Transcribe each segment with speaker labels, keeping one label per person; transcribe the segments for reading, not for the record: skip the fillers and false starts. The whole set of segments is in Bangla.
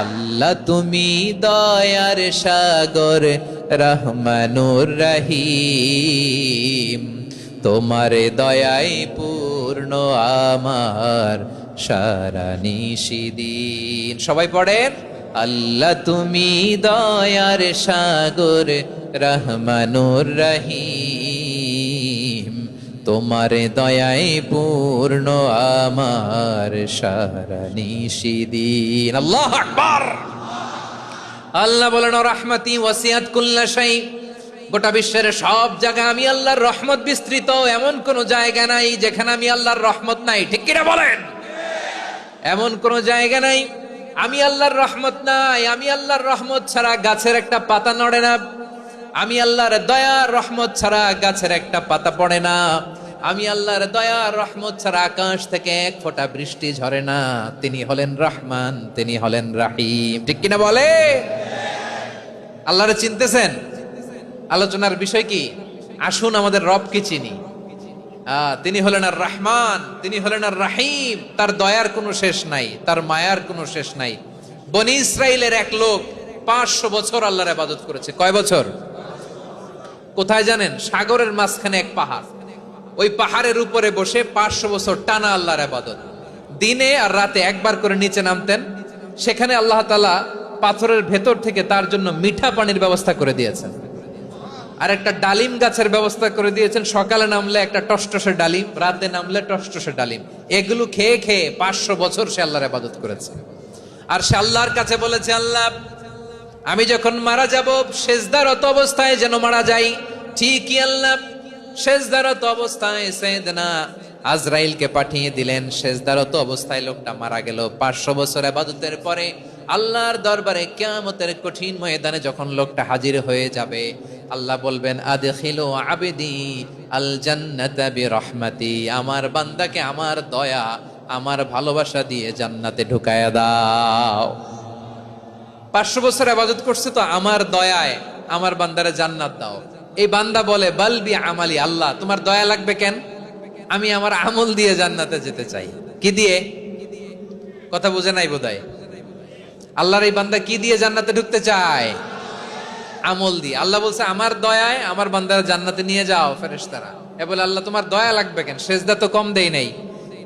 Speaker 1: আল্লাহ তুমি দয়ার সাগর রহমানুর রহিম, তোমার দয়ায় পূর্ণ আমার সারা নিশিদিন। সবাই পড়েন, আল্লাহ তুমি দয়ার সাগর রহমানুর রহিম, তোমার দয়ায় পূর্ণ আমার সারা নিশিদিন। আল্লাহু আকবার। আল্লাহ বলেন, রাহমাতি ওয়াসিআত কুল্লা শাই, গোটা বিশ্বের সব জায়গায় আমি আল্লাহর রহমত বিস্তৃত, এমন কোন জায়গা নাই যেখানে আমি আল্লাহর রহমত নাই। ঠিক কিনা বলেন? এমন কোন জায়গা নাই আমি আল্লাহর রহমত নাই। আমি আল্লাহর রহমত ছাড়া গাছের একটা পাতা নড়ে না, আমি আল্লাহর দয়ার রহমত ছাড়া গাছের একটা পাতা পড়ে না, আমি আল্লাহর দয়ার রহমত ছাড়া আকাশ থেকে এক ফোঁটা বৃষ্টি ঝরে না। তিনি হলেন রহমান, তিনি হলেন রাহিম। ঠিক কিনা বলে? আল্লাহরে চিনতেছেন? আলোচনার বিষয় কি? আসুন আমাদের রবকে চিনি। তিনি হলেন আর রহমান, তিনি হলেন আর রাহিম। তার দয়ার কোনো শেষ নাই, তার মায়ার কোনো শেষ নাই। বনি ইসরাইলের এক লোক 500 বছর আল্লাহর ইবাদত করেছে। কয় বছর? কোথায় জানেন? সাগরের মাঝখানে এক পাহাড়, ওই পাহাড়ের উপরে বসে 500 বছর টানা আল্লাহর ইবাদত। দিনে আর রাতে একবার করে নিচে নামতেন। সেখানে আল্লাহ তাআলা পাথরের ভেতর থেকে তার জন্য মিঠা পানির ব্যবস্থা করে দিয়েছেন, আর একটা ডালিম গাছের ব্যবস্থা করে দিয়েছেন। সকালে নামলে একটা টসটসে ডালিম, রাতে নামলে টসটসে ডালিম। এগুলো খেয়ে খেয়ে 500 বছর সে আল্লাহর ইবাদত করেছে। আর সে আল্লাহর কাছে বলেছে, আল্লাহ আমি যখন মারা যাব সেজদারত অবস্থায় যেন মারা যাই। ঠিকই আল্লাহ সেজদারত অবস্থায় সাইয়েদনা আজরাইলকে পাঠিয়ে দিলেন। সেজদারত অবস্থায় লোকটা মারা গেল। 500 বছর ইবাদতের পরে আল্লাহর দরবারে কিয়ামতের কঠিন ময়দানে যখন লোকটা হাজির হয়ে যাবে, আল্লাহ বলবেন, আদখিলু আবদি আল জান্নাতা বিরহমাতি, আমার বান্দাকে আমার দয়া, আমার ভালোবাসা দিয়ে জান্নাতে ঢুকায়া দাও। 500 বছর ইবাদত করছে তো আমার দয়ায় আমার বান্দারে জান্নাত দাও। এই বান্দা বলে, বালবি আমালি, আল্লাহ তোমার দয়া লাগবে কেন? আমি আমার আমল দিয়ে জান্নাতে যেতে চাই। কি দিয়ে? কথা বুঝে নাই বোধহয়। আল্লাহর এই বান্দা কি দিয়ে জান্নাতে ঢুকতে চায়? আমল দিয়ে। আল্লাহ বলছে, আমার দয়ায় আমার বান্দারা জান্নাতে নিয়ে যাও ফেরেশতারা। এ বলে, আল্লাহ তোমার দয়া লাগবে কেন? সেজদা তো কম দেই নাই,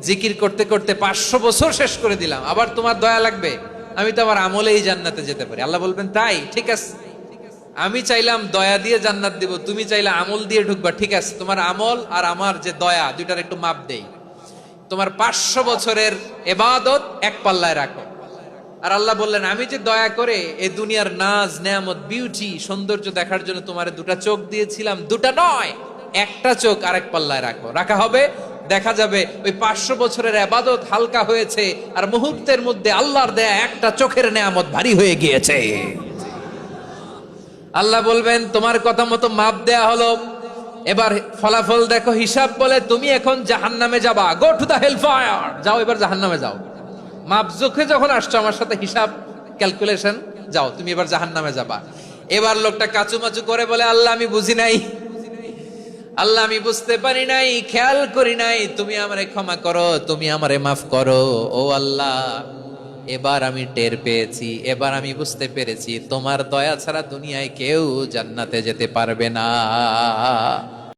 Speaker 1: জিকির করতে করতে 500 বছর শেষ করে দিলাম, আবার তোমার দয়া লাগবে? আমি তো আমার আমলেই জান্নাতে যেতে পারি। আল্লাহ বলবেন, তাই ঠিক আছে, আমি চাইলাম দয়া দিয়ে জান্নাত দিব, তুমি চাইলে আমল দিয়ে ঢুকবা। ঠিক আছে, তোমার আমল আর আমার যে দয়া, দুইটার একটু মাপ দেই। তোমার 500 বছরের ইবাদত এক পাল্লায় রাখো। আর আল্লাহ বললেন, আমি যে দয়া করে এই দুনিয়ার নাজ নেয়ামত বিউটি সৌন্দর্য দেখার জন্য তোমারে 2টা চোখ দিয়েছিলাম, 2টা নয়, একটা চোখ আরেক পাল্লায় রাখো। রাখা হবে, দেখা যাবে ওই 500 বছরের ইবাদত হালকা হয়েছে, আর মুহূর্তের মধ্যে আল্লাহর দেয়া একটা চোখের নেয়ামত ভারী হয়ে গিয়েছে। আল্লাহ বলবেন, তোমার কথা মতো মাপ দেয়া হলো, এবার ফলাফল দেখো, হিসাব বলে তুমি এখন জাহান্নামে যাবা। Go to the hell fire, যাও এবার জাহান্নামে যাও। মাপ জোখে যখন আসছো আমার সাথে হিসাব ক্যালকুলেশন, যাও তুমি এবার জাহান্নামে যাবা। এবার লোকটা কাচুমাচু করে বলে, আল্লাহ আমি বুঝি নাই, আল্লাহ আমি বুঝতে পারি নাই, খেয়াল করি নাই, তুমি আমারে ক্ষমা করো, তুমি আমারে মাফ করো। ও আল্লাহ, এবার আমি টের পেয়েছি, এবার আমি বুঝতে পেরেছি, তোমার দয়া ছাড়া দুনিয়ায় কেউ জান্নাতে যেতে পারবে না।